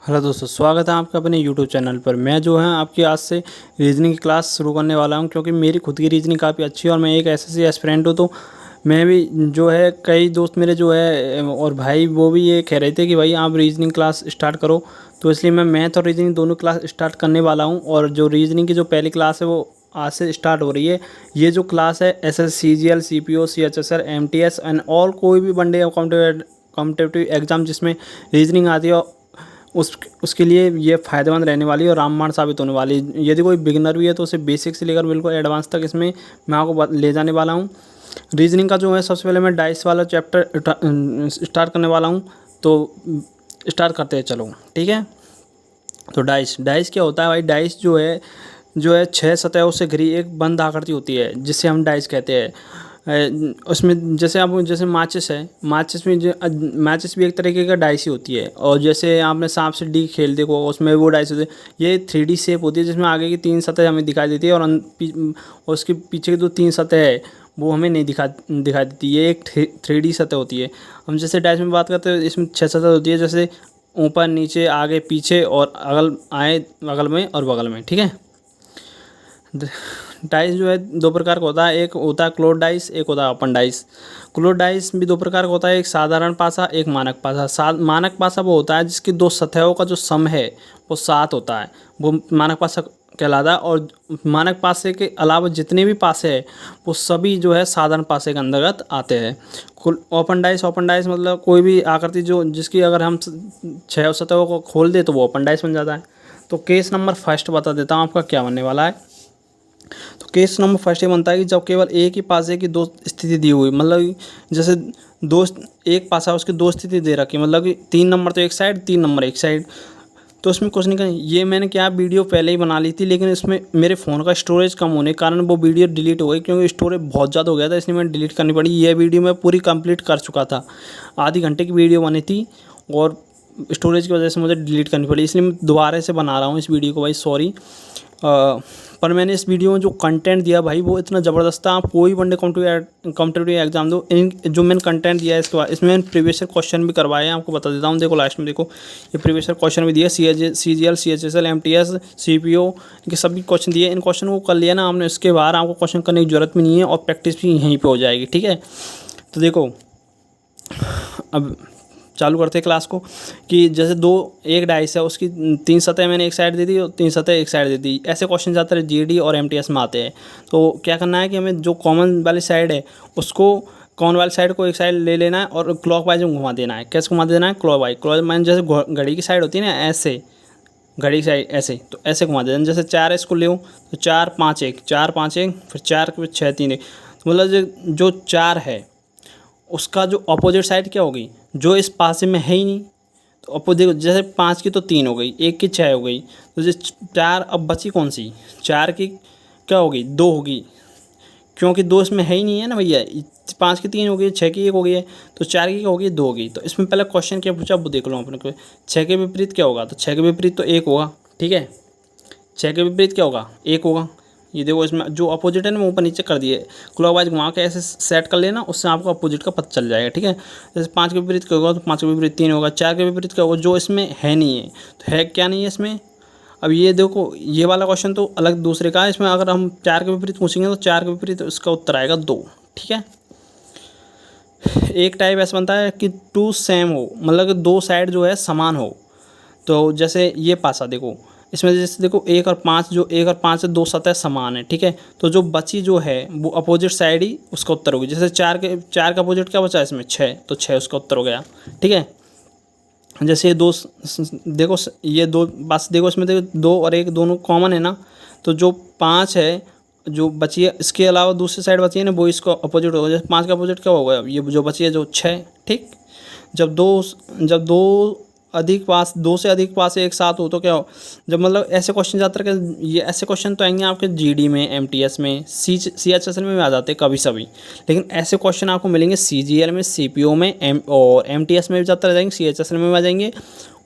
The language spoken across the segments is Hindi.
हेलो दोस्तों, स्वागत है आपका अपने यूट्यूब चैनल पर। मैं जो है आपकी आज से रीजनिंग की क्लास शुरू करने वाला हूं, क्योंकि मेरी खुद की रीजनिंग काफ़ी अच्छी है और मैं एक एसएससी एस्पिरेंट हूं। तो मैं भी जो है, कई दोस्त मेरे जो है और भाई वो भी ये कह रहे थे कि भाई आप रीजनिंग क्लास स्टार्ट करो। तो इसलिए मैं मैथ और रीजनिंग दोनों क्लास स्टार्ट करने वाला हूँ। और जो रीजनिंग की जो पहली क्लास है वो आज से स्टार्ट हो रही है। ये जो क्लास है SS CGL CPO CHSL MTS and all कोई भी वनडे कॉम्पिटिटिव एग्जाम जिसमें रीजनिंग आती है उसके लिए ये फ़ायदेमंद रहने वाली है और रामबाण साबित होने वाली है। यदि कोई बिगिनर भी है तो उसे बेसिक से लेकर बिल्कुल एडवांस तक इसमें मैं आपको ले जाने वाला हूँ। रीजनिंग का जो है, सबसे पहले मैं डाइस वाला चैप्टर स्टार्ट करने वाला हूँ। तो स्टार्ट करते हैं, चलो ठीक है। तो डाइस डाइस क्या होता है भाई? डाइस जो है 6 सतहों से घिरी एक बंद आकृति होती है जिसे हम डाइस कहते हैं। उसमें जैसे आप जैसे माचिस है, माचिस में जो माचिस भी एक तरीके का डाइस ही होती है। और जैसे आपने सांप से डी खेल देखो, उसमें वो डाइस होती है। ये 3D शेप होती है जिसमें आगे की 3 सतह हमें दिखाई देती है और और उसके पीछे की जो 3 सतह है वो हमें नहीं दिखाई देती। ये एक 3D सतह होती है। हम जैसे डाइस में बात करते हैं, इसमें 6 सतह होती है, जैसे ऊपर नीचे आगे पीछे और अगल में और बगल में, ठीक है। डाइस जो है 2 प्रकार का होता है। एक होता है क्लोज डाइस, एक होता है ओपन डाइस। क्लोज डाइस भी 2 प्रकार का होता है, एक साधारण पासा, एक मानक पासा। मानक पासा वो होता है जिसकी 2 सतहों का जो सम है वो 7 होता है, वो मानक पासा कहलाता है। और मानक पासे के अलावा जितने भी पासे हैं वो सभी जो है साधारण पासे के अंतर्गत आते हैं। ओपन डाइस मतलब कोई भी आकृति जो जिसकी अगर हम 6 सतहों को खोल दे तो वो ओपन डाइस बन जाता है। तो केस नंबर फर्स्ट बता देता हूँ आपका क्या बनने वाला है। तो केस नंबर फर्स्ट ये बनता है कि जब केवल एक ही पासे की 2 स्थिति दी हुई, मतलब जैसे एक पासा उसकी 2 स्थिति दे रखी, मतलब कि 3 नंबर तो एक साइड, 3 नंबर एक साइड। तो इसमें कुछ नहीं करें। ये मैंने क्या वीडियो पहले ही बना ली थी, लेकिन इसमें मेरे फ़ोन का स्टोरेज कम होने के कारण वो वीडियो डिलीट हो गई, क्योंकि स्टोरेज बहुत ज़्यादा हो गया था, इसलिए मैंने डिलीट करनी पड़ी। ये वीडियो मैं पूरी कंप्लीट कर चुका था, आधी घंटे की वीडियो बनी थी और स्टोरेज की वजह से मुझे डिलीट करनी पड़ी, इसलिए मैं दोबारा से बना रहा हूँ इस वीडियो को भाई, सॉरी। पर मैंने इस वीडियो में जो कंटेंट दिया भाई वो इतना ज़बरदस्त था। आप कोई वनडे कॉम्पिटिटिव एग्जाम दो, जो मैंने कंटेंट दिया है इसके बाद इसमें प्रीवियस क्वेश्चन भी करवाए हैं, आपको बता देता हूँ। देखो लास्ट में देखो, ये प्रीवियस क्वेश्चन भी दिया, सीजीएल सीएचएसएल एमटीएस सीपीओ के सभी क्वेश्चन दिए। इन क्वेश्चन को कर लिया ना आपने, इसके बाद आपको क्वेश्चन करने की जरूरत भी नहीं है और प्रैक्टिस भी यहीं पर हो जाएगी, ठीक है। तो देखो अब चालू करते हैं क्लास को। कि जैसे एक डाइस है, उसकी 3 सतह मैंने एक साइड दे दी और 3 सतह एक साइड दे दी। ऐसे क्वेश्चन ज़्यादातर जीडी और एमटीएस में आते हैं। तो क्या करना है कि हमें जो कॉमन वाली साइड है उसको, कॉमन वाली साइड को एक साइड ले लेना है और क्लॉकवाइज में घुमा देना है। कैसे घुमा देना है? क्लॉकवाइज माइंड जैसे घड़ी की साइड होती है ना, ऐसे घड़ी की साइड ऐसे, तो ऐसे घुमा देना। जैसे 4 इसको ले तो 4 5 1 4 5 1, फिर 4 के 6 3 1, मतलब जो 4 है उसका जो अपोजिट साइड क्या होगी, जो इस पासे में है ही नहीं। तो अपोजिट, जैसे 5 की तो 3 हो गई, 1 की 6 हो गई, तो जैसे 4 अब बची कौन सी? 4 की क्या होगी? 2 होगी, क्योंकि 2 इसमें है ही नहीं है ना भैया। 5 की 3 हो गई, 6 की 1 हो गई है, तो 4 की क्या होगी? 2 होगी। तो इसमें पहले क्वेश्चन क्या पूछा वो देख लो अपने को। 6 के विपरीत क्या होगा? तो 6 के विपरीत तो 1 होगा, ठीक है। 6 के विपरीत क्या होगा? 1 होगा। ये देखो इसमें जो अपोजिट है ना वो ऊपर नीचे कर दिए, क्लॉकवाइज घुमा के ऐसे सेट कर लेना, उससे आपको अपोजिट का पता चल जाएगा, ठीक है। जैसे 5 के विपरीत क्या होगा? तो 5 के विपरीत 3 होगा। 4 के विपरीत क्या होगा? जो इसमें है नहीं है, तो है क्या नहीं है इसमें? अब ये देखो, ये वाला क्वेश्चन तो अलग दूसरे का है। इसमें अगर हम 4 के विपरीत पूछेंगे तो 4 के विपरीत इसका उत्तर आएगा 2, ठीक है। एक टाइप ऐसा बनता है कि 2 सेम हो, मतलब कि 2 साइड जो है समान हो। तो जैसे ये पासा देखो, इसमें जैसे देखो 1 और 5, जो 1 और 5 से 2 सतह समान है, ठीक है। तो जो बची जो है वो अपोजिट साइड ही उसका उत्तर होगी। जैसे 4 का अपोजिट क्या बचा इसमें? 6, तो 6 उसका उत्तर हो गया, ठीक है। जैसे ये 2 देखो, ये 2 बस देखो, इसमें देखो 2 और 1 दोनों कॉमन है ना। तो जो 5 है जो बची है, इसके अलावा दूसरी साइड बची है ना, वो इसको अपोजिट होगा। जैसे 5 का अपोजिट क्या होगा? ये जो बची है जो 6, ठीक। जब दो अधिक पास, 2 से अधिक पास एक साथ हो तो क्या हो? जब मतलब ऐसे क्वेश्चन ज़्यादातर ये ऐसे क्वेश्चन तो आएंगे आपके जीडी में, एमटीएस में, सीएचएसएल में भी आ जाते हैं कभी सभी। लेकिन ऐसे क्वेश्चन आपको मिलेंगे सीजीएल में, सीपीओ में, और एमटीएस में भी ज़्यादातर आ जाएंगे, सीएचएसएल में भी आ जाएंगे।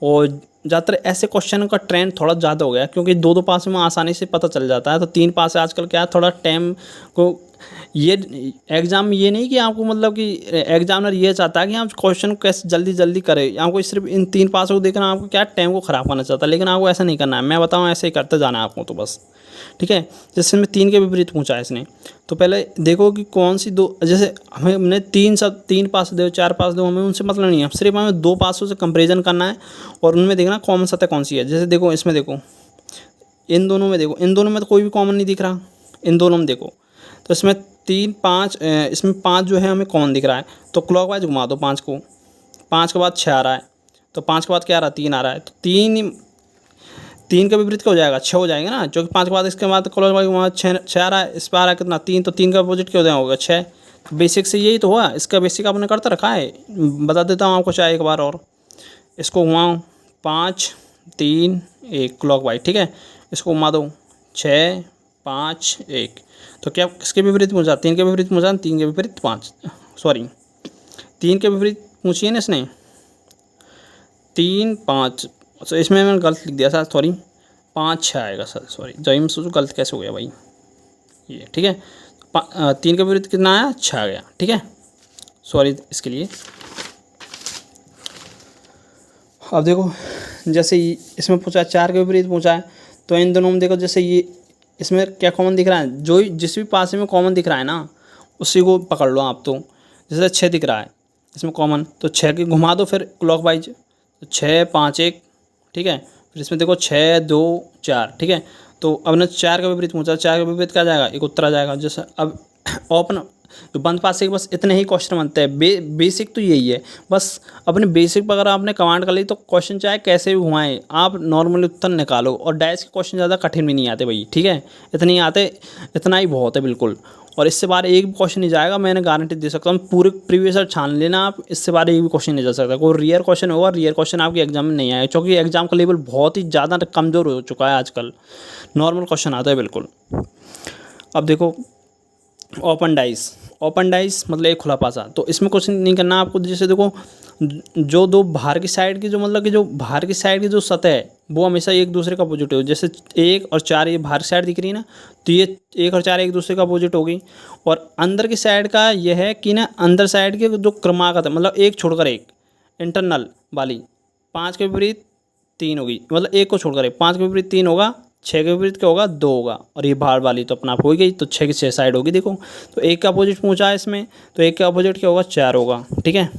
और ज़्यादातर ऐसे क्वेश्चन का ट्रेंड थोड़ा ज़्यादा हो गया, क्योंकि 2 पास में आसानी से पता चल जाता है। तो 3 पास आजकल क्या है, थोड़ा टाइम को ये एग्ज़ाम में ये नहीं कि आपको मतलब कि एग्जामिनर ये चाहता है कि आप क्वेश्चन को कैसे जल्दी जल्दी करें, आपको सिर्फ इन 3 पासों को देखना, आपको क्या टाइम को ख़राब करना चाहता है, लेकिन आपको ऐसा नहीं करना है। मैं बताऊँ ऐसे ही करते जाना है आपको तो बस, ठीक है। जैसे मैं 3 के विपरीत पूछा है इसने, तो पहले देखो कि कौन सी दो, जैसे हमने 3 पास दो 4 पास दो, हमें उनसे मतलब नहीं है, सिर्फ हमें 2 पासों से कंपेरिजन करना है और उनमें देखना कॉमन सतह कौन सी है। जैसे देखो इसमें देखो, इन दोनों में देखो, इन दोनों में तो कोई भी कॉमन नहीं दिख रहा, इन दोनों में देखो तो इसमें 3 5, इसमें 5 जो है हमें कॉमन दिख रहा है, तो क्लॉकवाइज घुमा दो 5 को, 5 के बाद 6 आ रहा है, तो 5 के बाद क्या आ रहा है, 3 आ रहा है, तो 3 का विपरीत क्या हो जाएगा, 6 हो जाएगा ना, क्योंकि 5 के बाद इसके बाद क्लॉकवाइज घुमा 6 आ रहा है, इस पर आ रहा है कितना 3, तो 3 का अपोजिट क्या हो जाएगा 6। बेसिक से यही तो हुआ, इसका बेसिक आपने करता रखा है, बता देता हूँ आपको चाहे एक बार और। इसको घुमाओ 5 3 1 क्लॉकवाइज, ठीक है। इसको घुमा दो 6 5 1, तो क्या किसके विपरीत पूछा, 3 के विपरीत पूछा, 3 के विपरीत 5, सॉरी 3 के विपरीत पूछिए ना इसने, 3 5, तो इसमें मैंने गलत लिख दिया सर, सॉरी 5 6 आएगा सर, सॉरी जब मैं सोचूं गलत कैसे हो गया भाई ये, ठीक है। 3 के विपरीत कितना आया, 6 आ गया, ठीक है, सॉरी इसके लिए। अब देखो जैसे इसमें पूछा 4 के विपरीत पूछा है, तो इन दोनों में देखो जैसे ये इसमें क्या कॉमन दिख रहा है, जो जिस भी पासे में कॉमन दिख रहा है ना उसी को पकड़ लो आप। तो जैसे 6 दिख रहा है इसमें कॉमन, तो 6 के घुमा दो फिर क्लॉकवाइज, तो 6 5 1, ठीक है। फिर इसमें देखो 6 2 4, ठीक है। तो अब ने 4 का विपरीत पूछा, 4 का विपरीत क्या जाएगा, एक उत्तर आ जाएगा। जैसे अब ओपन जो बंद पास से बस इतने ही क्वेश्चन बनते हैं, बेसिक तो यही है बस। अपने बेसिक पर अगर आपने कमांड कर ली तो क्वेश्चन चाहे कैसे भी घुमाएं आप नॉर्मली उत्तर निकालो, और डायस के क्वेश्चन ज़्यादा कठिन भी नहीं आते भाई, ठीक है। इतने ही आते, इतना ही बहुत है बिल्कुल, और इससे बाहर एक भी क्वेश्चन नहीं जाएगा, मैंने गारंटी दे सकता हूँ। पूरे प्रीवियस ईयर छान लेना आप, इससे बाहर एक भी क्वेश्चन नहीं जा सकता। कोई रियर क्वेश्चन होगा, रियर क्वेश्चन आपके एग्जाम में नहीं आएगा, क्योंकि एग्जाम का लेवल बहुत ही ज़्यादा कमज़ोर हो चुका है आजकल, नॉर्मल क्वेश्चन आता है बिल्कुल। अब देखो ओपन डाइस मतलब एक खुला पासा, तो इसमें कुछ नहीं करना आपको। जैसे देखो जो दो बाहर की साइड की जो मतलब कि जो बाहर की साइड की जो सतह है वो हमेशा एक दूसरे का अपोजिट हो। जैसे 1 और 4 ये बाहर साइड दिख रही है ना, तो ये 1 और 4 एक दूसरे का अपोजिट होगी। और अंदर की साइड का ये है कि ना, अंदर साइड के जो क्रमागत है, मतलब एक छोड़कर एक इंटरनल वाली 5 के विपरीत 3 होगी, मतलब एक को छोड़कर एक, 5 के विपरीत 3 होगा, 6 के विपरीत क्या होगा 2 होगा, और ये बाहर वाली तो अपना आप हो गई, तो 6 की 6 साइड होगी। देखो तो 1 का अपोजिट पूछा है इसमें, तो 1 का अपोजिट क्या होगा 4 होगा, ठीक है।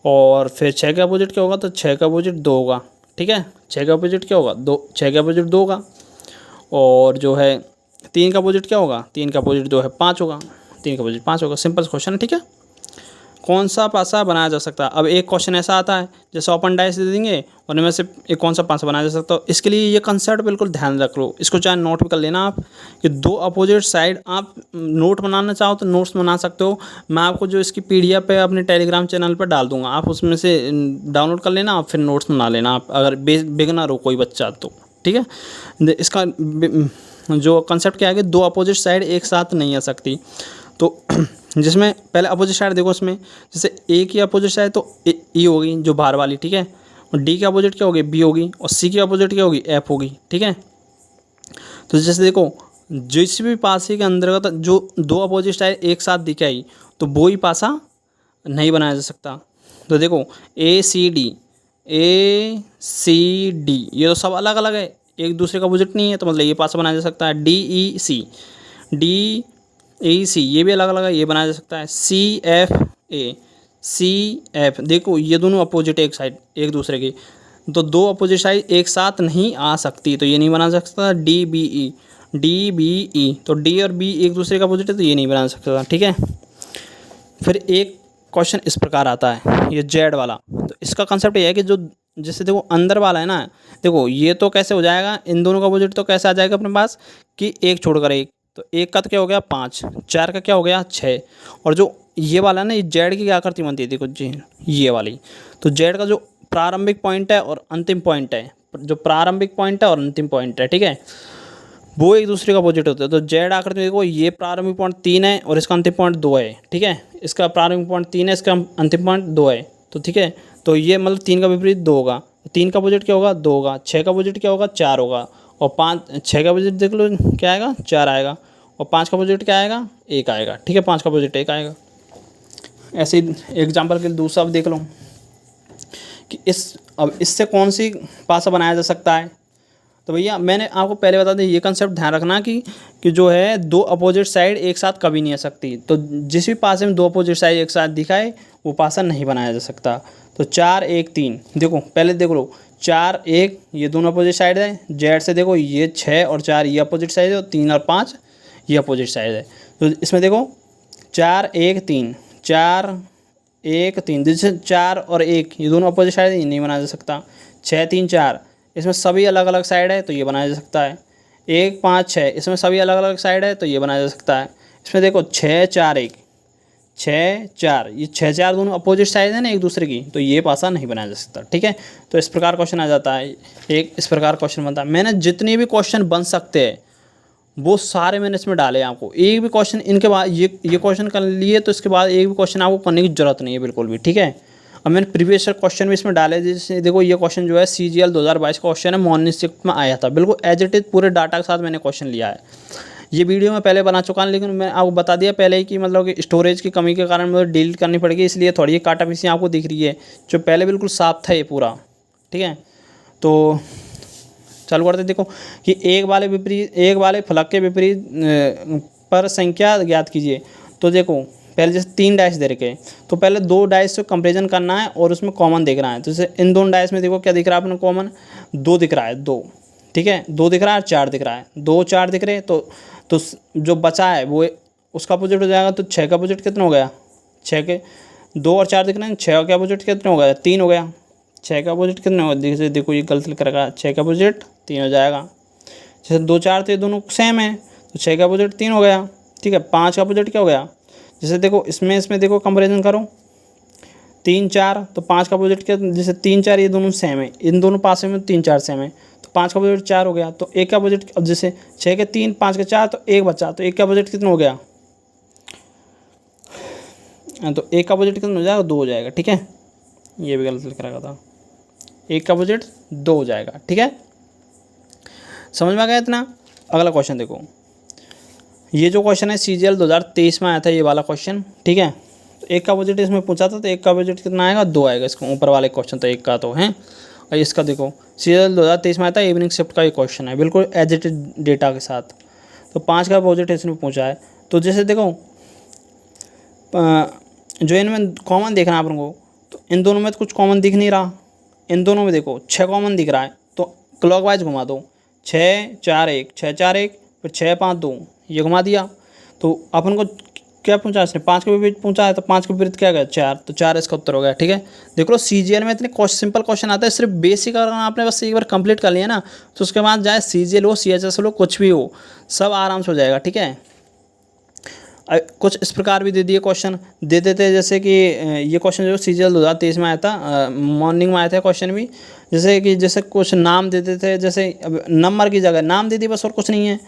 और फिर 6 का अपोजिट क्या होगा, तो 6 का अपोजिट 2 होगा, ठीक है। 6 का अपोजिट क्या होगा 2, 6 का अपोजिट 2 होगा। और जो है 3 का अपोजिट क्या होगा, 3 का अपोजिट 2 है 5 होगा, 3 का अपोजिट 5 होगा। सिंपल क्वेश्चन है, ठीक है। कौन सा पासा बनाया जा सकता है, अब एक क्वेश्चन ऐसा आता है जैसे ओपन डाइस दे देंगे और इनमें से एक कौन सा पासा बनाया जा सकता है। इसके लिए ये कंसेप्ट बिल्कुल ध्यान रख लो, इसको चाहे नोट भी कर लेना आप कि 2 अपोजिट साइड आप नोट बनाना चाहो तो नोट्स बना सकते हो। मैं आपको जो इसकी PDF है अपने टेलीग्राम चैनल पर डाल दूंगा, आप उसमें से डाउनलोड कर लेना, आप फिर नोट्स बना लेना आप, अगर बिगनर हो कोई बच्चा तो, ठीक है। इसका जो कंसेप्ट क्या है कि 2 अपोजिट साइड एक साथ नहीं आ सकती। तो जिसमें पहले अपोजिट साइड देखो, इसमें जैसे ए की अपोजिट साइड तो ई होगी जो बाहर वाली, ठीक है। और डी की अपोजिट क्या होगी, बी होगी, और सी की अपोजिट क्या होगी, एफ होगी, ठीक है। तो जैसे देखो जिस भी पासे के अंतर्गत जो 2 अपोजिट साइड एक साथ दिखाई तो वो ही पासा नहीं बनाया जा सकता। तो देखो ACD ये तो सब अलग अलग है, एक दूसरे का अपोजिट नहीं है, तो मतलब ये पासा बनाया जा सकता है। DEC ये भी अलग अलग है, ये बनाया जा सकता है। CF देखो ये दोनों अपोजिट एक साइड एक दूसरे की, तो 2 अपोजिट साइड एक साथ नहीं आ सकती, तो ये नहीं बना सकता। DBE तो D और B एक दूसरे का अपोजिट है, तो ये नहीं बना सकता, ठीक है। फिर एक क्वेश्चन इस प्रकार आता है, ये जेड वाला, तो इसका कंसेप्ट ये है कि जो जैसे देखो अंदर वाला है ना, देखो ये तो कैसे हो जाएगा, इन दोनों का अपोजिट तो कैसे आ जाएगा अपने पास कि एक छोड़कर एक, तो 1 का तो क्या हो गया 5, 4 का क्या हो गया 6, और जो ये वाला है ना, ये जेड की क्या आकृति बनती है देखो जी, ये वाली। तो जेड का जो प्रारंभिक पॉइंट है और अंतिम पॉइंट है, जो प्रारंभिक पॉइंट है और अंतिम पॉइंट है, ठीक है, वो एक दूसरे का अपोजिट होता है। तो जेड आकृति में देखो ये प्रारंभिक पॉइंट 3 है और इसका अंतिम पॉइंट 2 है, ठीक है। इसका प्रारंभिक पॉइंट 3 है, इसका अंतिम पॉइंट 2 है, तो ठीक है। तो ये मतलब 3 का विपरीत 2 होगा, 3 का अपोजिट क्या होगा 2 होगा, 6 का अपोजिट क्या होगा 4 होगा, और 6 का अपोजिट देख लो क्या आएगा 4 आएगा, और 5 का अपोजिट क्या आएगा, 1 आएगा, ठीक है, 5 का अपोजिट 1 आएगा। ऐसे एग्जाम्पल के लिए दूसरा अब देख लो कि अब इससे कौन सी पासा बनाया जा सकता है। तो भैया मैंने आपको पहले बता दें, ये कंसेप्ट ध्यान रखना कि जो है दो अपोजिट साइड एक साथ कभी नहीं आ सकती। तो जिस भी पासे में दो अपोजिट साइड एक साथ दिखाए वो पासा नहीं बनाया जा सकता। तो 4 1 3 देखो, पहले देख लो 4 1 ये दोनों अपोजिट साइड है, जेड से देखो ये 6 और 4 ये अपोजिट साइड है, और 3 और 5 ये अपोजिट साइड है। तो इसमें देखो 4 1 3 4 1 3, जैसे 4 और 1 ये दोनों अपोजिट साइड है, ये नहीं बनाया जा सकता। 6 3 4 इसमें सभी अलग अलग साइड है, तो ये बनाया जा सकता है। 1 5 6 इसमें सभी अलग अलग साइड है, तो ये बनाया जा सकता है। इसमें देखो 6 4 1 6 4 ये 6 4 दोनों अपोजिट साइड है ना एक दूसरे की, तो ये पासा नहीं बनाया जा सकता, ठीक है। तो इस प्रकार क्वेश्चन आ जाता है, एक इस प्रकार क्वेश्चन बनता है। मैंने जितने भी क्वेश्चन बन सकते हैं वो सारे मैंने इसमें डाले। आपको एक भी क्वेश्चन इनके बाद ये क्वेश्चन कर लिए तो इसके बाद एक भी क्वेश्चन आपको करने की जरूरत नहीं है बिल्कुल भी, ठीक है। अब मैंने प्रीवियस क्वेश्चन भी इसमें डाले, जैसे देखो ये क्वेश्चन जो है CGL 2022 का क्वेश्चन है, मॉर्निंग शिफ्ट में आया था, बिल्कुल एज इट इज पूरे डाटा के साथ मैंने क्वेश्चन लिया है। ये वीडियो मैं पहले बना चुका हूँ, लेकिन मैं आपको बता दिया पहले ही कि मतलब कि स्टोरेज की कमी के कारण मुझे डिलीट करनी पड़ेगी, इसलिए थोड़ी ये काटा पीसी आपको दिख रही है। जो पहले बिल्कुल साफ था ये पूरा, ठीक है। तो चालू करते देखो कि एक वाले फलक के विपरीत पर संख्या ज्ञात कीजिए। तो देखो पहले जैसे 3 डाइस दे रखे, तो पहले 2 डाइस से कंपेरिजन करना है और उसमें कॉमन देखना है। तो जैसे इन दोनों डाइस में देखो क्या दिख रहा है अपने कॉमन, 2 दिख रहा है, 2, ठीक है, 2 दिख रहा है और 4 दिख रहा है, 2 4 दिख रहे हैं। तो जो बचा है वो उसका अपोजिट हो जाएगा। तो 6 का अपोजिट कितना हो गया, 6 के 2 और 4 दिख रहे हैं, 6 का अपोजिट कितना हो गया, 3 हो गया। 6 का अपोजिट कितना होगा, देखो ये गलत लिख रखा है, 6 का अपोजिट 3 हो जाएगा। जैसे 2 4 थे दोनों सेम है, तो 6 का अपोजिट 3 हो गया, ठीक है। 5 का अपोजिट क्या हो गया, जैसे देखो इसमें देखो कंपैरिजन करो 3 4, तो 5 का अपोजिट क्या, जैसे 3 4 ये दोनों सेम है, इन दोनों पासे में 3 4 सेम है, तो 5 का अपोजिट 4 हो गया। तो 1 का अपोजिट, अब जैसे 6 के 3 5 के 4 तो 1 बचा, तो 1 का अपोजिट कितना हो गया, तो 1 का अपोजिट कितना हो जाएगा, 2 हो जाएगा, ठीक है। ये भी गलत लिख रखा था, 1 का अपोजिट 2 हो जाएगा, ठीक है। समझ में आ गया इतना। अगला क्वेश्चन देखो, ये जो क्वेश्चन है CGL 2023 में आया था ये वाला क्वेश्चन, ठीक है। तो 1 का अपोजिट इसमें पूछा था, तो 1 का अपोजिट कितना आएगा, 2 आएगा। इसको ऊपर वाले क्वेश्चन तो 1 का तो है, और इसका देखो CGL 2023 में आया था इवनिंग शिफ्ट का ये क्वेश्चन है, बिल्कुल एज इट इज डेटा के साथ। तो 5 का अपोजिट इसमें पूछा है। तो जैसे देखो जो इनमें कॉमन देखना है अपन को, तो इन दोनों में तो कुछ कॉमन दिख नहीं रहा। इन दोनों में देखो 6 कॉमन दिख रहा है, तो क्लॉकवाइज घुमा दो, 6 4 1 6 4 1, फिर 6 5 2 ये घुमा दिया। तो अपन को क्या पूछा इसने, 5 के विपरीत पूछा है, तो 5 के विपरीत क्या गया, 4, तो 4 इसका उत्तर हो गया, ठीक है। देख लो CGL में इतने सिंपल क्वेश्चन आता है, सिर्फ बेसिक अगर आपने बस एक बार कंप्लीट कर लिया ना, तो उसके बाद चाहे CGL हो CHS हो कुछ भी हो, सब आराम से हो जाएगा, ठीक है। कुछ इस प्रकार भी दे दिए क्वेश्चन, दे देते जैसे कि ये क्वेश्चन जो CGL 2023 में आया था, मॉर्निंग में आया था क्वेश्चन भी, जैसे कुछ नाम दे देते थे, जैसे अब नंबर की जगह नाम दे दी बस, और कुछ नहीं है।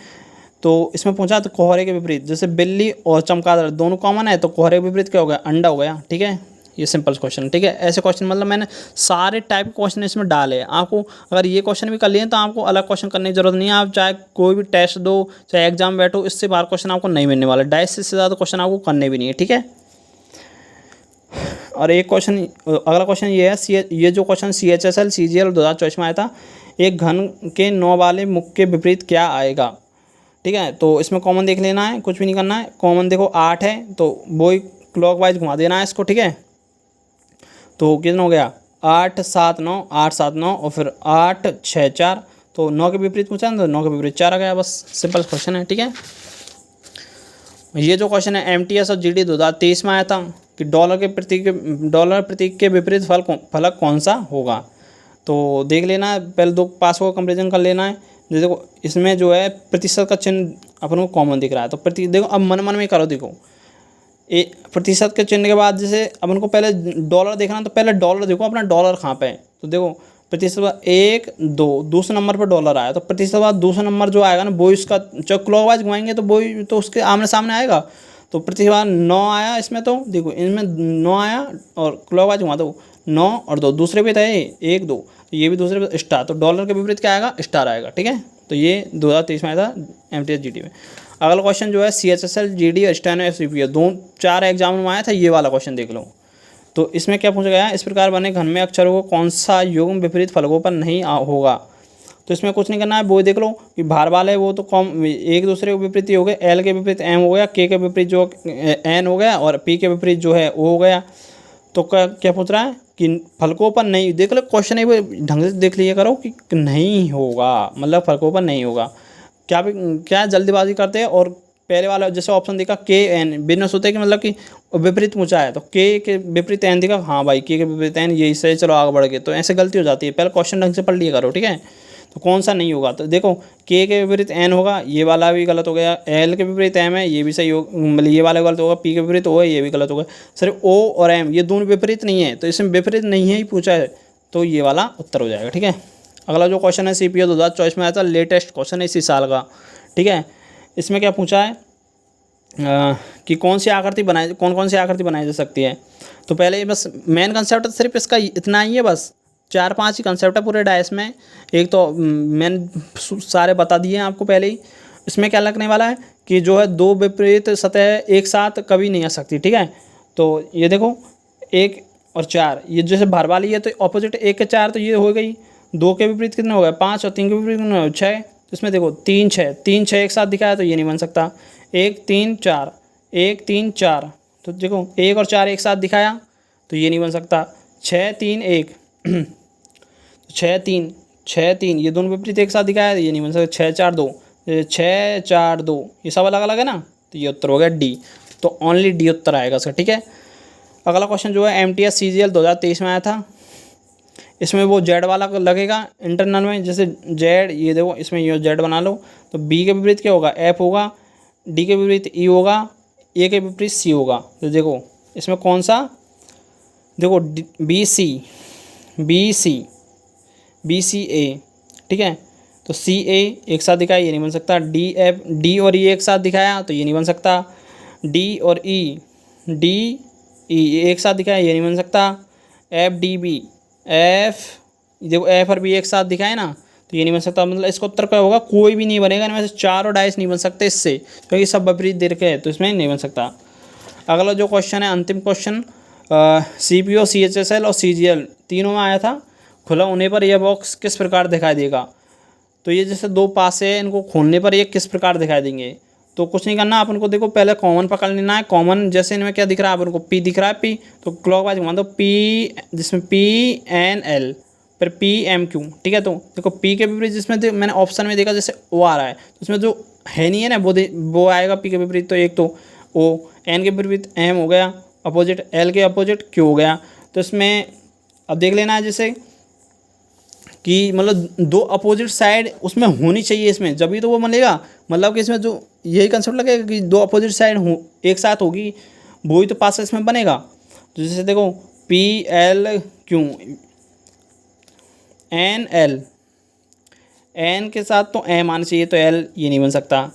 तो इसमें पूछा तो कोहरे के विपरीत, जैसे बिल्ली और चमगादड़ दोनों कॉमन है, तो कोहरे के विपरीत क्या हो गया, अंडा हो गया, ठीक है। ये सिंपल क्वेश्चन, ठीक है। ऐसे क्वेश्चन मतलब मैंने सारे टाइप के क्वेश्चन इसमें डाले। आपको अगर ये क्वेश्चन भी कर लिए तो आपको अलग क्वेश्चन करने की जरूरत नहीं है। आप चाहे कोई भी टेस्ट दो, चाहे एग्जाम बैठो, इससे बाहर क्वेश्चन आपको नहीं मिलने वाला। 2.5 से ज़्यादा क्वेश्चन आपको करने भी नहीं है, ठीक है। और एक क्वेश्चन, अगला क्वेश्चन ये है, ये जो क्वेश्चन CHSL CGL 2024 में आया था, एक घन के 9 वाले मुख के विपरीत क्या आएगा, ठीक है। तो इसमें कॉमन देख लेना है, कुछ भी नहीं करना है। कॉमन देखो 8 है, तो वो ही क्लॉकवाइज घुमा देना है इसको, ठीक है। तो कितना हो गया, 8 7 9 8 7 9, और फिर 8 6 4, तो 9 के विपरीत पूछा ना, तो 9 के विपरीत 4 आ गया, बस सिंपल क्वेश्चन है, ठीक है। ये जो क्वेश्चन है MTS और GD 2023 में आया था कि डॉलर प्रतीक के विपरीत फलक कौन सा होगा। तो देख लेना है, पहले 2 पासों का कंपेरिजन कर लेना है। जैसे देखो इसमें जो है प्रतिशत का चिन्ह अपन को कॉमन दिख रहा है, तो देखो अब मन में करो, देखो प्रतिशत के चिन्ह के बाद जैसे अपन को पहले डॉलर देखना, तो पहले डॉलर देखो अपना डॉलर कहाँ पे है। तो देखो प्रतिशत 1 2 दूसरे नंबर पर डॉलर आया, तो प्रतिशत बाद दूसरा नंबर जो आएगा ना, वो इसका जब क्लॉकवाइज घुमाएंगे तो वो तो उसके आमने सामने आएगा। तो प्रतिशत बाद 9 आया इसमें, तो देखो इनमें 9 आया, और क्लॉकवाइज घुमा दो 9 और 2, दूसरे पे था 1 2, ये भी दूसरे पे स्टार, तो डॉलर के विपरीत क्या आएगा, स्टार आएगा, ठीक है। तो ये 2023 में आया था MTS GD में। अगला क्वेश्चन जो है CHSL GD स्टेनो SPPO दो 4 एग्जाम में आया था, ये वाला क्वेश्चन देख लो। तो इसमें क्या पूछा गया है, इस प्रकार बने घन में अक्षरों को कौन सा युग्म विपरीत फलकों पर नहीं होगा। तो इसमें कुछ नहीं करना है, वो देख लो कि भार वाले वो तो कॉम एक दूसरे के विपरीत ही हो गए, L के विपरीत M हो गया, K के विपरीत जो N हो गया और P के विपरीत जो है O हो गया। तो क्या पूछ रहा है कि फलकों पर नहीं, देख लो क्वेश्चन है ढंग से देख लिया करो कि नहीं होगा, मतलब फलकों पर नहीं होगा। क्या जल्दीबाजी करते हैं और पहले वाला जैसे ऑप्शन देखा KN बिना सोचे कि मतलब कि विपरीत पूछा है तो K के विपरीत N देखा, हाँ भाई K के विपरीत N यही सही, चलो आगे बढ़ गए। तो ऐसे गलती हो जाती है, पहले क्वेश्चन ढंग से पढ़ लिया करो, ठीक है। तो कौन सा नहीं होगा, तो देखो K के विपरीत N होगा, ये वाला भी गलत हो गया। L के विपरीत M है, ये भी सही हो, मतलब ये वाला गलत होगा। P के विपरीत O है, ये भी गलत होगा। सिर्फ O और M ये दोनों विपरीत नहीं है, तो इसमें विपरीत नहीं है ही पूछा है, तो ये वाला उत्तर हो जाएगा, ठीक है। अगला जो क्वेश्चन है CPO 2024 में आया था, लेटेस्ट क्वेश्चन है इसी साल का, ठीक है। इसमें क्या पूछा है कि कौन सी आकृति बनाई जा सकती है। तो पहले बस मेन कंसेप्ट सिर्फ इसका इतना ही है, बस 4-5 ही कंसेप्ट है पूरे डायस में। एक तो मैंने सारे बता दिए हैं आपको पहले ही। इसमें क्या लगने वाला है कि जो है दो विपरीत सतह एक साथ कभी नहीं आ सकती, ठीक है। तो ये देखो 1 और 4, ये जैसे भार वाली है तो अपोजिट 1 के 4 तो ये हो गई। 2 के विपरीत कितने हो गए 5 और 3 के विपरीत कितने हो गए 6। तो इसमें देखो 3 6 एक साथ दिखाया तो ये नहीं बन सकता। 1 3 4 1 3 4, तो देखो 1 और 4 एक साथ दिखाया तो ये नहीं बन सकता। 6 3 1 6 3 ये दोनों विपरीत एक साथ दिखाया तो ये नहीं बन सकता। 6 4 2 6 4 2 ये सब अलग अलग है ना, तो ये उत्तर हो गया D। तो ओनली D उत्तर आएगा इसका, ठीक है। अगला क्वेश्चन जो है MTS CGL 2023 में आया था। इसमें वो Z वाला लगेगा इंटरनल में, जैसे Z, ये देखो इसमें ये Z बना लो। तो B के विपरीत क्या होगा F होगा, D के विपरीत E होगा, A के विपरीत C होगा। तो देखो इसमें कौन सा, देखो BCA, ठीक है। तो CA एक साथ दिखाया ये नहीं बन सकता। D और E एक साथ दिखाया तो ये नहीं बन सकता। D और E एक साथ दिखाया ये नहीं बन सकता। FDB देखो F और B एक साथ दिखाए ना तो ये नहीं बन सकता। मतलब इसका उत्तर क्या होगा, कोई भी नहीं बनेगा इनमें से। 4 और डाइस नहीं बन सकते इससे, क्योंकि सब विपरीत दे रखे हैं, तो इसमें नहीं बन सकता। अगला जो क्वेश्चन है अंतिम क्वेश्चन, CPO CHSL और CGL तीनों में आया था। खुला होने पर यह बॉक्स किस प्रकार दिखाई देगा। तो ये जैसे 2 पास है, इनको खोलने पर ये किस प्रकार दिखाई देंगे। तो कुछ नहीं करना अपन को, देखो पहले कॉमन पकड़ लेना है। कॉमन जैसे इनमें क्या दिख रहा है अपन को, P दिख रहा है, P तो क्लॉकवाइज घुमा दो, P जिसमें PNL फिर PMQ, ठीक है। तो देखो P के विपरीत जिसमें मैंने ऑप्शन में देखा जैसे O आ रहा है, तो उसमें जो है नहीं है ना वो आएगा P के विपरीत, तो एक तो O। N के विपरीत M हो गया अपोजिट, L के अपोजिट Q हो गया। तो इसमें अब देख लेना है जैसे कि मतलब 2 अपोजिट साइड उसमें होनी चाहिए इसमें, जब तो वो बनेगा। मतलब कि इसमें जो यही कंसेप्ट लगेगा कि 2 अपोजिट साइड हो एक साथ होगी, वही तो पास इसमें बनेगा। तो जैसे देखो PLQ NL, N के साथ तो M आना चाहिए, तो L ये नहीं बन सकता,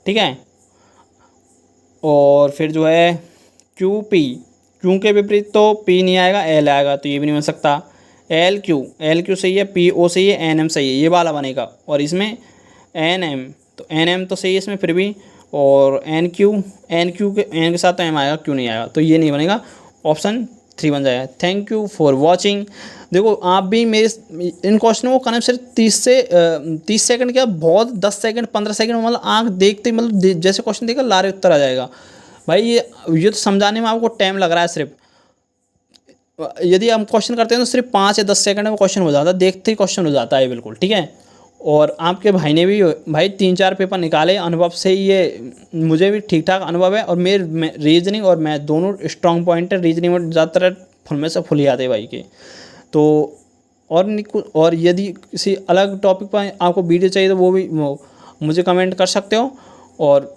ठीक है। और फिर जो है QP, Q के विपरीत तो P नहीं आएगा, L आएगा, तो ये भी नहीं बन सकता। LQ सही है, PO सही है, NM सही है, ये वाला बनेगा। और इसमें NM, तो NM तो सही है इसमें फिर भी। और NQ के साथ तो M आएगा, Q नहीं आएगा, तो ये नहीं बनेगा। ऑप्शन 3 बन जाएगा। Thank you for watching. देखो आप भी मेरे इन क्वेश्चनों को करना सिर्फ 30 सेकंड क्या, बहुत 10 सेकंड 15 सेकंड, मतलब आँख देखते मतलब जैसे क्वेश्चन देखा लारे उत्तर आ जाएगा भाई। ये तो समझाने में आपको टाइम लग रहा है सिर्फ, यदि हम क्वेश्चन करते हैं तो सिर्फ 5 या 10 सेकंड में क्वेश्चन हो जाता है, देखते ही क्वेश्चन हो जाता है बिल्कुल, ठीक है। और आपके भाई ने भी भाई 3-4 पेपर निकाले, अनुभव से ये मुझे भी ठीक ठाक अनुभव है। और मेरे रीजनिंग और मैथ दोनों स्ट्रॉन्ग पॉइंट है। रीजनिंग में ज़्यादातर फुल में से फुल ही आते हैं भाई के। तो और यदि किसी अलग टॉपिक पर आपको वीडियो चाहिए तो वो भी मुझे कमेंट कर सकते हो। और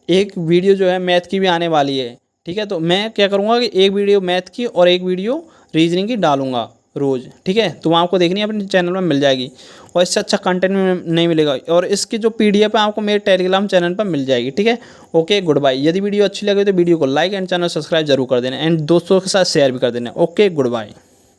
एक वीडियो जो है मैथ की भी आने वाली है, ठीक है। तो मैं क्या करूँगा कि एक वीडियो मैथ की और एक वीडियो रीजनिंग की डालूंगा रोज़, ठीक है। तो आपको देखनी है अपने चैनल में मिल जाएगी, और इससे अच्छा कंटेंट में नहीं मिलेगा। और इसकी जो PDF है आपको मेरे टेलीग्राम चैनल पर मिल जाएगी, ठीक है। Okay good bye. यदि वीडियो अच्छी लगे तो वीडियो को लाइक एंड चैनल सब्सक्राइब जरूर कर देना, एंड दोस्तों के साथ शेयर भी कर देना। Okay good bye.